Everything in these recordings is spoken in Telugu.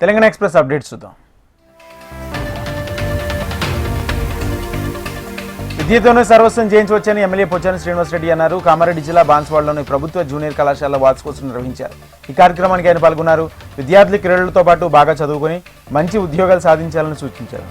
తెలంగాణ ఎక్స్ప్రెస్ అప్డేట్స్ చూద్దాం. విద్యతోనే సర్వస్వం జయించవచ్చని ఎమ్మెల్యే పోచారం శ్రీనివాసరెడ్డి అన్నారు. కామారెడ్డి జిల్లా బాన్స్వాడలోని ప్రభుత్వ జూనియర్ కళాశాల వార్షికోత్సవం నిర్వహించారు. ఈ కార్యక్రమానికి ఆయన పాల్గొన్నారు. విద్యార్థులు క్రీడలతో పాటు బాగా చదువుకొని మంచి ఉద్యోగాలు సాధించాలని సూచించారు.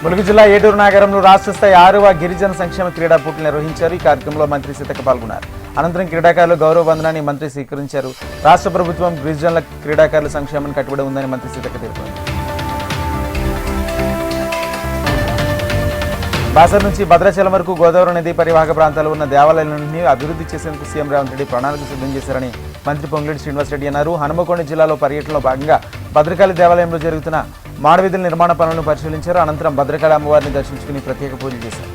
ములుగు జిల్లా ఏటూరు నగరంలో రాష్ట్ర స్థాయి 6వ గిరిజన సంక్షేమ క్రీడా పోటీలు నిర్వహించారు. ఈ కార్యక్రమంలో మంత్రి సీతక్క పాల్గొన్నారు. అనంతరం క్రీడాకారులు గౌరవ వందనాన్ని మంత్రి స్వీకరించారు. రాష్ట్ర ప్రభుత్వం గిరిజనుల క్రీడాకారుల సంక్షేమాన్ని కట్టుబడి ఉందని మంత్రి సీతక్క తెలిపారు. బాసర్ నుంచి భద్రాచలం వరకు గోదావరి నది పరివాహక ప్రాంతాల్లో ఉన్న దేవాలయాలన్నింటినీ అభివృద్ధి చేసేందుకు సీఎం రేవంత్ రెడ్డి ప్రణాళిక సిద్ధం చేశారని మంత్రి పొంగులేటి శ్రీనివాసరెడ్డి అన్నారు. హనుమకొండ జిల్లాలో పర్యటనలో భాగంగా భద్రకాళి దేవాలయంలో జరుగుతున్న మాడవీధుల నిర్మాణ పనులను పరిశీలించారు. అనంతరం భద్రకాళి అమ్మవారిని దర్శించుకుని ప్రత్యేక పూజలు చేశారు.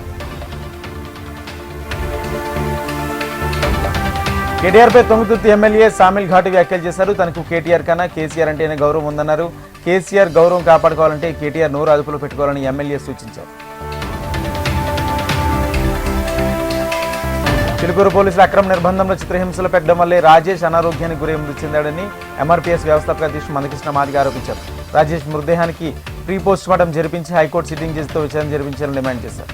కేటీఆర్పై తొంగుతుర్తి ఎమ్మెల్యే సామిల్ ఘాటు వ్యాఖ్యలు చేశారు. తనకు కేటీఆర్ కన్నా కేసీఆర్ అంటేనే గౌరవం ఉందన్నారు. కేసీఆర్ గౌరవం కాపాడుకోవాలంటే కేటీఆర్ నోరు అదుపులో పెట్టుకోవాలని ఎమ్మెల్యే సూచించారు. చిలుకూరు పోలీసుల అక్రమ నిర్బంధంలో చిత్రహింసలు పెట్టడం వల్లే రాజేష్ అనారోగ్యానికి గురై మృతి చెందాడని ఎంఆర్పీఎస్ వ్యవస్థాపక అధ్యక్షుడు మందకృష్ణ మాదిగ ఆరోపించారు. రాజేష్ మృతదేహానికి ప్రీ పోస్ట్ మార్టం జరిపించి హైకోర్టు సిట్టింగ్ జడ్జితో విచారణ జరిపించాలని డిమాండ్ చేశారు.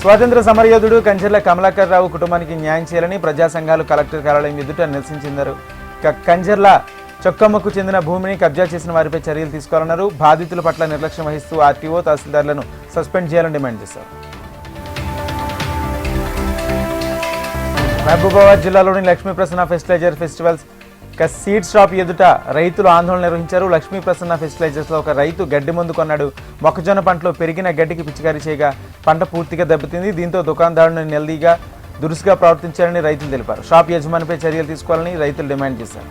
స్వాతంత్ర సమరయోధుడు కంజర్ల కమలాకర్ రావు కుటుంబానికి న్యాయం చేయాలని ప్రజా సంఘాలు కలెక్టర్ కార్యాలయం ఎదుట నిరసించారు. కంజర్ల చొక్కమ్మకు చెందిన భూమిని కబ్జా చేసిన వారిపై చర్యలు తీసుకోవాలన్నారు. బాధితుల పట్ల నిర్లక్ష్యం వహిస్తూ ఆర్టీఓ తహసీల్దార్లను సస్పెండ్ చేయాలని డిమాండ్ చేశారు. మహబూబాబాద్ జిల్లాలోని Lakshmi Prasanna fertiliser festivals seed shop ఎదుట రైతులు ఆందోళన నిర్వహించారు. లక్ష్మీ ప్రసన్న ఫెర్టిలైజర్స్ లో ఒక రైతు గడ్డి మందు కొన్నాడు. మొక్కజొన్న పంటలో పెరిగిన గడ్డికి పిచికారీ చేయగా పంట పూర్తిగా దెబ్బతింది. దీంతో దుకాణదారుని నిలదీగా దురుసుగా ప్రవర్తించారని రైతులు తెలిపారు. షాప్ యజమానిపై చర్యలు తీసుకోవాలని రైతులు డిమాండ్ చేశారు.